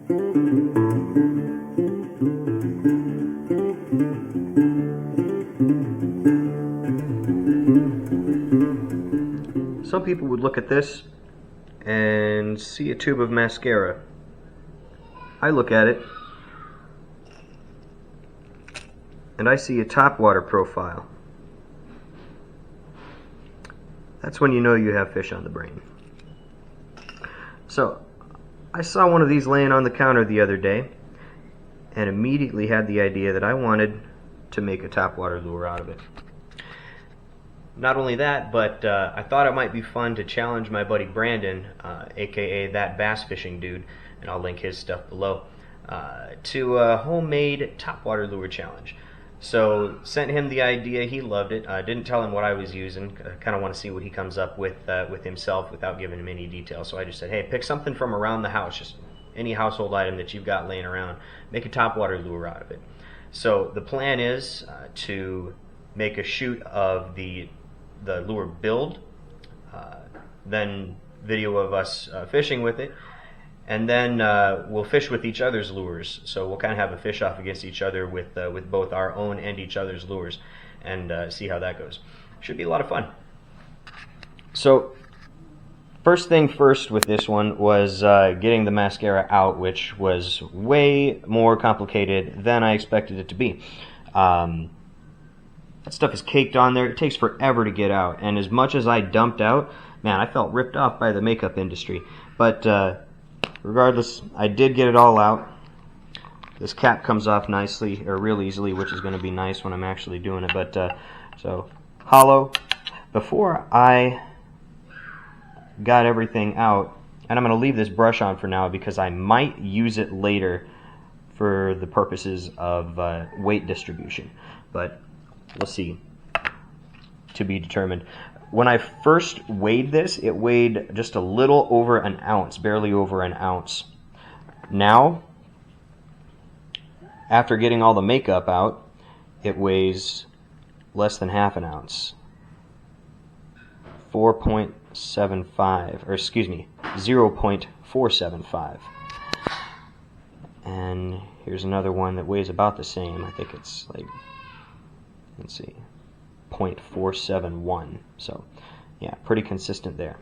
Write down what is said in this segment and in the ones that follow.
Some people would look at this and see a tube of mascara. I look at it and I see a Topwater profile. That's when you know you have fish on the brain. So, I saw one of these laying on the counter the other day and immediately had the idea that I wanted to make a Topwater lure out of it. Not only that, but I thought it might be fun to challenge my buddy Brandon, aka That Bass Fishing Dude, and I'll link his stuff below, to a homemade Topwater lure challenge. So sent him the idea, he loved it. I didn't tell him what I was using. I kind of want to see what he comes up with himself without giving him any details. So I just said, hey, pick something from around the house, just any household item that you've got laying around, make a Topwater lure out of it. So the plan is to make a shoot of the lure build, then video of us fishing with it, and then we'll fish with each other's lures. So we'll kind of have a fish off against each other with both our own and each other's lures, and see how that goes. Should be a lot of fun. So first thing first with this one was getting the mascara out, which was way more complicated than I expected it to be. That stuff is caked on there. It takes forever to get out, and as much as I dumped out, man, I felt ripped off by the makeup industry. But regardless, I did get it all out. This cap comes off nicely, or real easily, which is going to be nice when I'm actually doing it. But so hollow. Before I got everything out, and I'm going to leave this brush on for now because I might use it later for the purposes of weight distribution. But we'll see, to be determined. When I first weighed this, it weighed just a little over an ounce, barely over an ounce. Now, after getting all the makeup out, it weighs less than half an ounce. 4.75, or excuse me, 0.475. And here's another one that weighs about the same. I think it's like, let's see, 0.471. So yeah, pretty consistent there.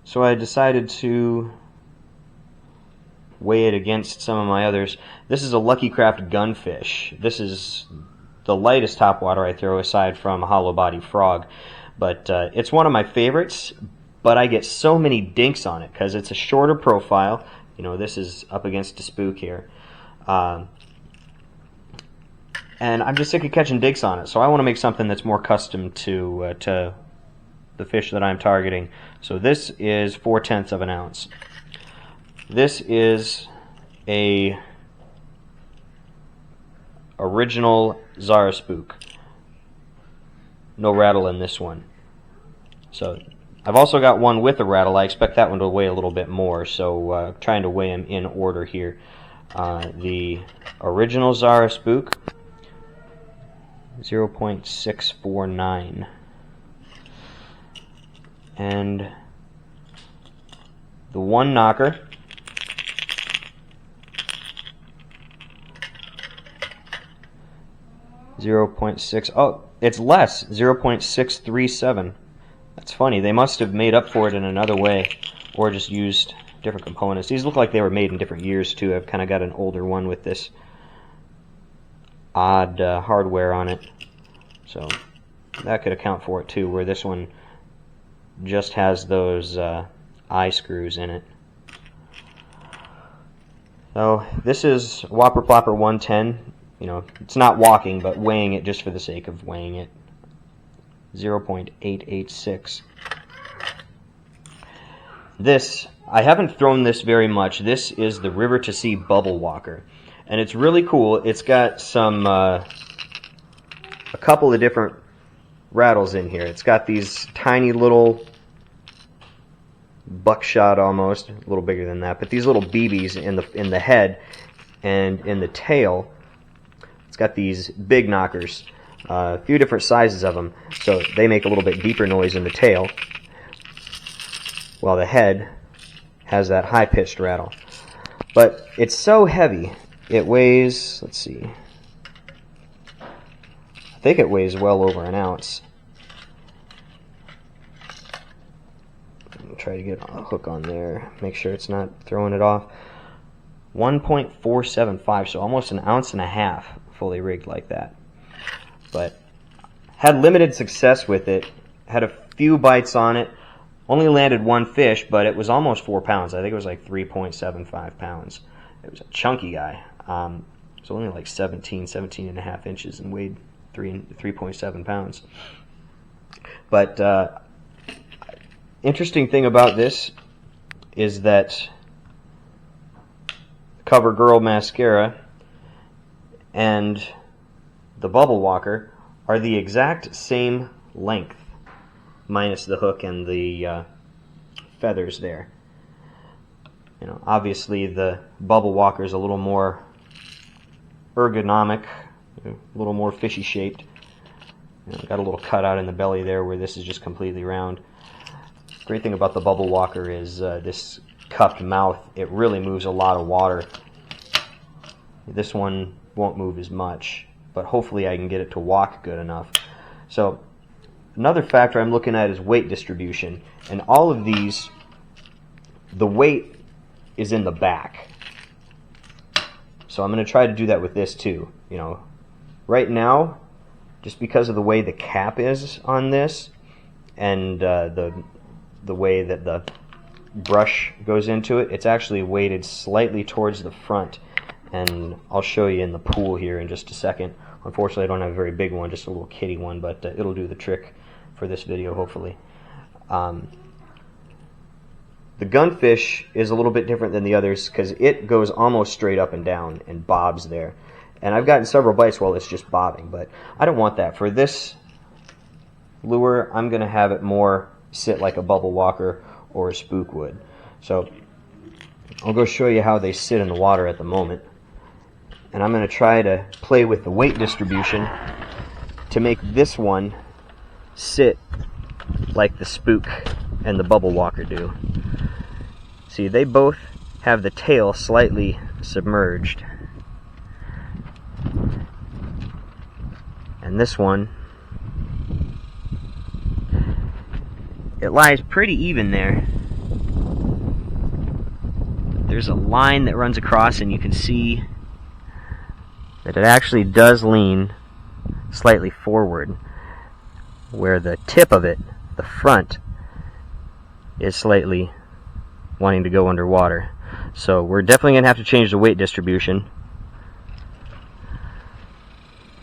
So I decided to weigh it against some of my others. This is a Lucky Craft Gunfish. This is the lightest topwater I throw aside from a hollow body frog, but it's one of my favorites. But I get so many dinks on it because it's a shorter profile. You know, this is up against a spook here. And I'm just sick of catching dinks on it, so I want to make something that's more custom to the fish that I'm targeting. So this is 0.4 of an ounce. This is a original Zara spook. No rattle in this one. So I've also got one with a rattle. I expect that one to weigh a little bit more, so trying to weigh them in order here. The original Zara spook, 0.649, and the one knocker, oh, it's less, 0.637. That's funny. They must have made up for it in another way, or just used different components. These look like they were made in different years too. I've kind of got an older one with this odd hardware on it, so that could account for it too, where this one just has those eye screws in it. So this is Whopper Plopper 110. You know, it's not walking, but weighing it just for the sake of weighing it, 0.886. This, I haven't thrown this very much. This is the River to Sea Bubble Walker, and it's really cool. It's got some a couple of different rattles in here. It's got these tiny little buckshot, almost a little bigger than that, but these little BBs in the head and in the tail. It's got these big knockers, a few different sizes of them, so they make a little bit deeper noise in the tail, while the head has that high-pitched rattle. But it's so heavy. It weighs, let's see, I think it weighs well over an ounce. Let me try to get a hook on there, make sure it's not throwing it off. 1.475, so almost an ounce and a half fully rigged like that. But had limited success with it, had a few bites on it, only landed one fish, but it was almost 4 pounds. I think it was like 3.75 pounds. It was a chunky guy. It was only like 17 and a half inches and weighed 3.7 pounds. But interesting thing about this is that CoverGirl mascara and the Bubble Walker are the exact same length, minus the hook and the feathers there. You know, obviously the Bubble Walker is a little more ergonomic, a little more fishy shaped. You know, got a little cutout in the belly there where this is just completely round. Great thing about the Bubble Walker is this cupped mouth. It really moves a lot of water. This one won't move as much, but hopefully I can get it to walk good enough. So another factor I'm looking at is weight distribution. And all of these, the weight is in the back. So I'm going to try to do that with this too. You know, right now, just because of the way the cap is on this and the way that the brush goes into it, it's actually weighted slightly towards the front. And I'll show you in the pool here in just a second. Unfortunately, I don't have a very big one, just a little kitty one, but it'll do the trick for this video, hopefully. The gunfish is a little bit different than the others because it goes almost straight up and down and bobs there. And I've gotten several bites while it's just bobbing, but I don't want that. For this lure, I'm going to have it more sit like a Bubble Walker or a spook would. So I'll go show you how they sit in the water at the moment. And I'm going to try to play with the weight distribution to make this one sit like the spook and the Bubble Walker do. See, they both have the tail slightly submerged. And this one, it lies pretty even there. There's a line that runs across and you can see that it actually does lean slightly forward, where the tip of it, the front, is slightly wanting to go underwater. So we're definitely going to have to change the weight distribution.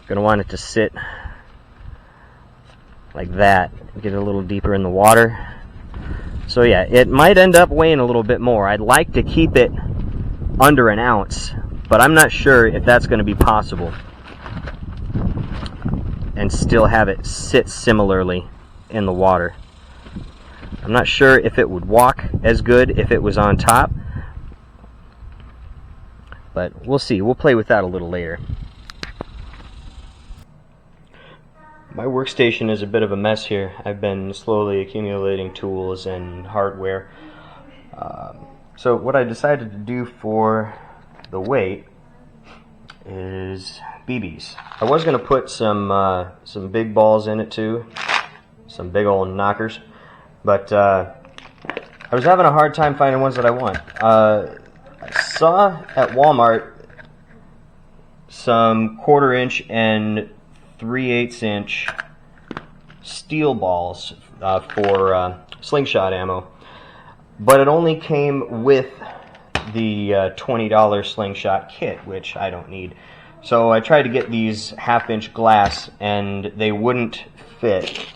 Going to want it to sit like that, get it a little deeper in the water. So yeah, it might end up weighing a little bit more. I'd like to keep it under an ounce, but I'm not sure if that's going to be possible and still have it sit similarly in the water. I'm not sure if it would walk as good if it was on top, but we'll see. We'll play with that a little later. My workstation is a bit of a mess here. I've been slowly accumulating tools and hardware. So what I decided to do for the weight is BBs. I was going to put some big balls in it too, some big old knockers, but I was having a hard time finding ones that I want. I saw at Walmart some 1/4 inch and 3/8 inch steel balls for slingshot ammo, but it only came with the $20 slingshot kit, which I don't need. So I tried to get these 1/2 inch glass and they wouldn't fit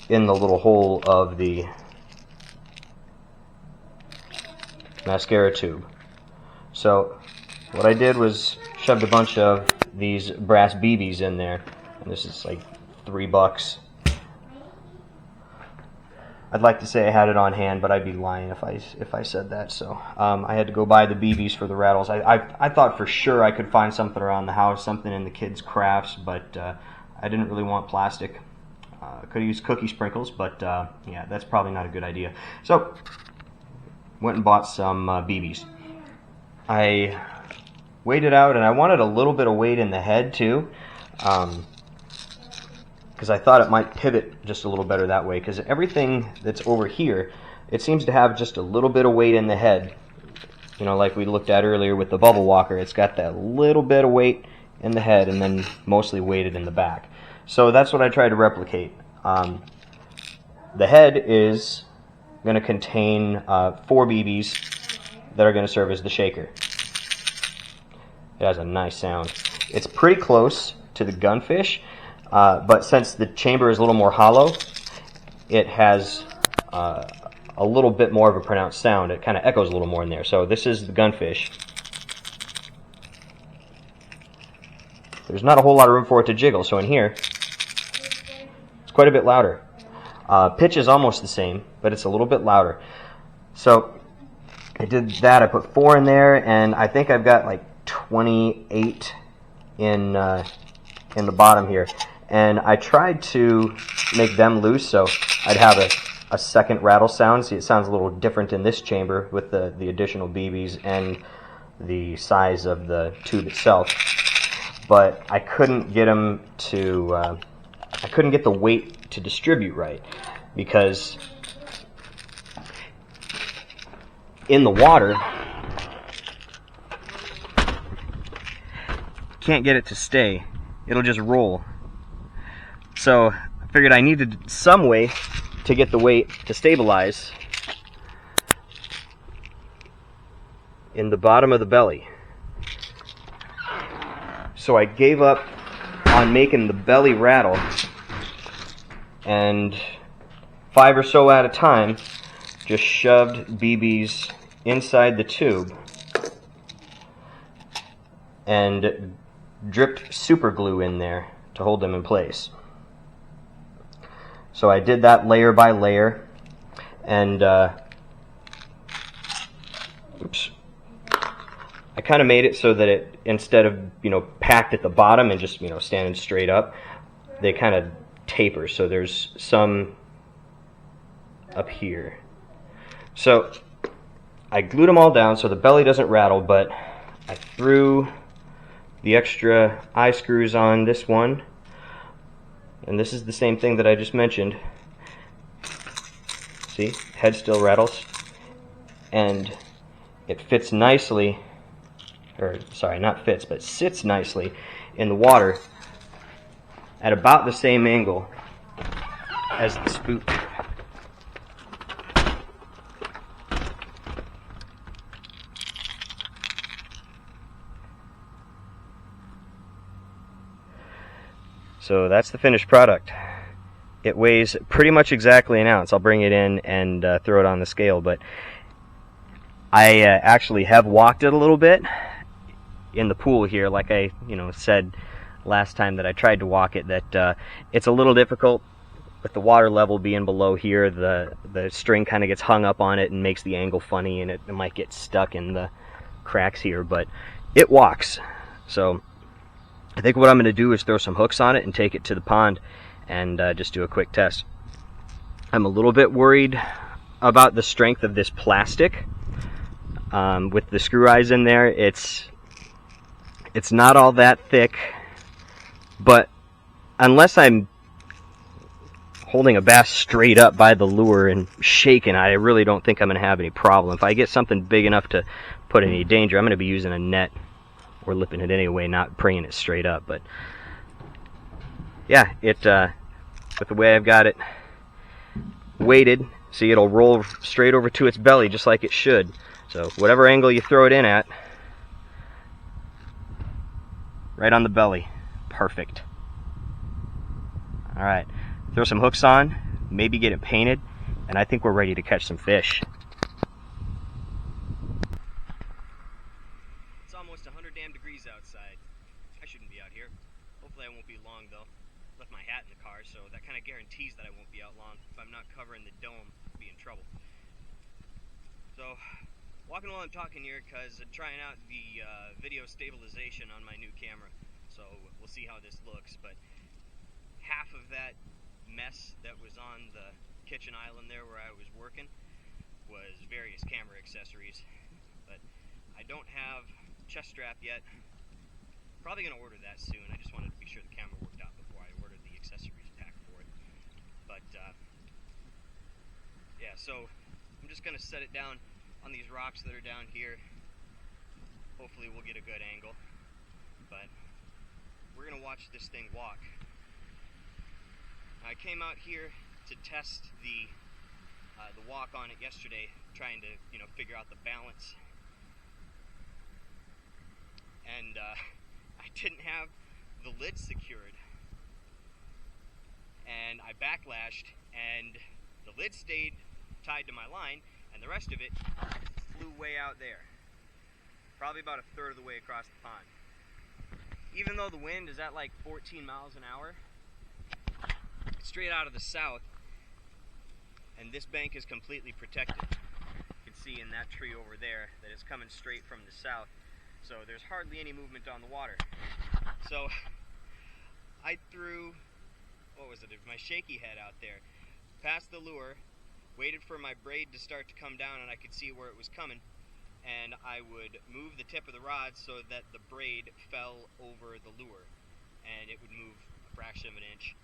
in the little hole of the mascara tube. So what I did was shoved a bunch of these brass BBs in there, and this is like $3. I'd like to say I had it on hand, but I'd be lying if I said that. So I had to go buy the BBs for the rattles. I thought for sure I could find something around the house, something in the kids' crafts, but I didn't really want plastic. Could have used cookie sprinkles, but yeah, that's probably not a good idea. So, went and bought some BBs. I weighed it out, and I wanted a little bit of weight in the head too, because I thought it might pivot just a little better that way, because everything that's over here, it seems to have just a little bit of weight in the head. You know, like we looked at earlier with the bubble walker, it's got that little bit of weight in the head and then mostly weighted in the back. So that's what I tried to replicate. The head is going to contain 4 BBs that are going to serve as the shaker. It has a nice sound. It's pretty close to the gunfish, but since the chamber is a little more hollow, it has a little bit more of a pronounced sound. It kind of echoes a little more in there. So this is the gunfish. There's not a whole lot of room for it to jiggle, so in here, it's quite a bit louder. Pitch is almost the same, but it's a little bit louder. So I did that. I put 4 in there, and I think I've got like 28 in the bottom here. And I tried to make them loose, so I'd have a second rattle sound. See, it sounds a little different in this chamber with the additional BBs and the size of the tube itself. But I couldn't get them to, I couldn't get the weight to distribute right, because in the water, can't get it to stay. It'll just roll. So I figured I needed some way to get the weight to stabilize in the bottom of the belly. So I gave up on making the belly rattle, and 5 or so at a time just shoved BBs inside the tube and dripped super glue in there to hold them in place. So I did that layer by layer, and oops, I kind of made it so that it, instead of, you know, packed at the bottom and just, you know, standing straight up, they kind of taper. So there's some up here. So I glued them all down so the belly doesn't rattle, but I threw the extra eye screws on this one, and this is the same thing that I just mentioned. See, head still rattles, and it fits nicely, or sorry, not fits, but sits nicely in the water at about the same angle as the spook. So that's the finished product. It weighs pretty much exactly an ounce. I'll bring it in and throw it on the scale, but I actually have walked it a little bit in the pool here, like I said last time that I tried to walk it, that it's a little difficult with the water level being below here. The string kind of gets hung up on it and makes the angle funny, and it might get stuck in the cracks here, but it walks. So I think what I'm going to do is throw some hooks on it and take it to the pond and just do a quick test. I'm a little bit worried about the strength of this plastic. With the screw eyes in there, it's not all that thick, but unless I'm holding a bass straight up by the lure and shaking, I really don't think I'm going to have any problem. If I get something big enough to put in any danger, I'm going to be using a net or lipping it anyway, not praying it straight up. But yeah, with the way I've got it weighted, see, it'll roll straight over to its belly just like it should. So whatever angle you throw it in at, right on the belly, perfect. All right, throw some hooks on, maybe get it painted, and I think we're ready to catch some fish. It's almost 100 damn degrees outside. I shouldn't be out here. Hopefully I won't be long though. Left my hat in the car, so that kind of guarantees that I won't be out long. If I'm not covering the dome, I'll be in trouble. So, walking while I'm talking here because I'm trying out the video stabilization on my new camera. So we'll see how this looks, but half of that mess that was on the kitchen island there where I was working was various camera accessories, but I don't have chest strap yet. Probably going to order that soon. I just wanted to be sure the camera worked out before I ordered the accessories pack for it. But yeah, so I'm just going to set it down on these rocks that are down here. Hopefully we'll get a good angle, but we're going to watch this thing walk. I came out here to test the walk on it yesterday, trying to figure out the balance, and I didn't have the lid secured, and I backlashed, and the lid stayed tied to my line, and the rest of it flew way out there, probably about a third of the way across the pond. Even though the wind is at like 14 miles an hour, straight out of the south, and this bank is completely protected. You can see in that tree over there that it's coming straight from the south, so there's hardly any movement on the water. So I threw, my shaky head out there, past the lure, waited for my braid to start to come down and I could see where it was coming, and I would move the tip of the rod so that the braid fell over the lure, and it would move a fraction of an inch,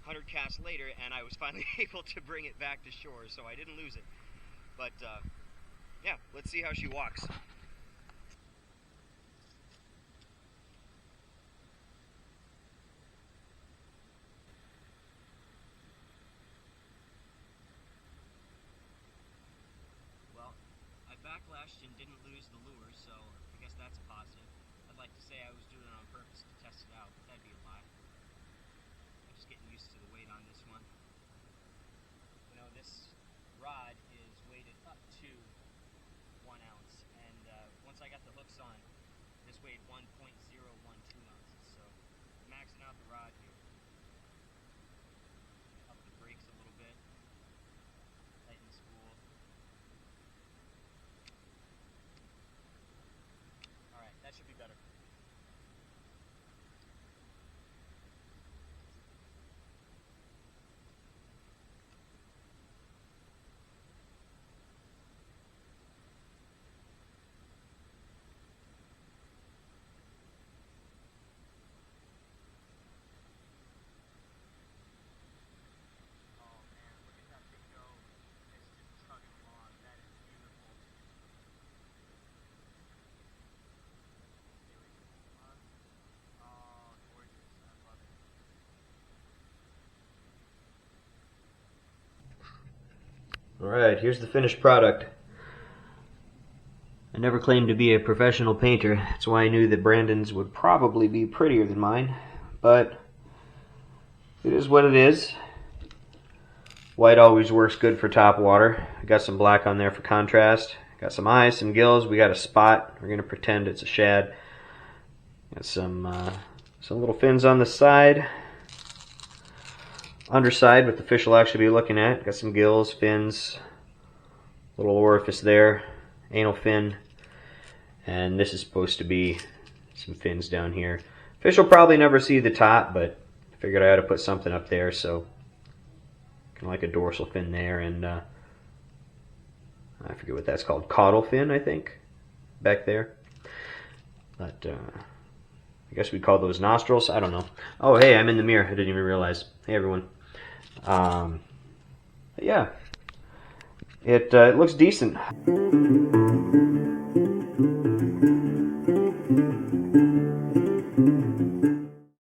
100 casts later, and I was finally able to bring it back to shore, so I didn't lose it. But yeah, let's see how she walks. Well, I backlashed and didn't lose the lure, so I guess that's a positive. I'd like to say I was doing it on purpose to test it out, but that'd be a lie. I'm just getting used to the weight on this one. This rod is weighted up to 1 ounce, and once I got the hooks on, this weighed 1.012 ounces, so I'm maxing out the rod here. Up the brakes a little bit, tighten the spool. Alright, that should be better. Alright, here's the finished product. I never claimed to be a professional painter. That's why I knew that Brandon's would probably be prettier than mine. But it is what it is. White always works good for top water. I got some black on there for contrast. Got some eyes, some gills. We got a spot. We're going to pretend it's a shad. Got some little fins on the side. Underside, what the fish will actually be looking at. Got some gills, fins, little orifice there, anal fin, and this is supposed to be some fins down here. Fish will probably never see the top, but I figured I had to put something up there, so kind of like a dorsal fin there, and I forget what that's called, caudal fin, I think, back there. But I guess we'd call those nostrils. I don't know. Oh, hey, I'm in the mirror. I didn't even realize. Hey, everyone. Yeah, it looks decent.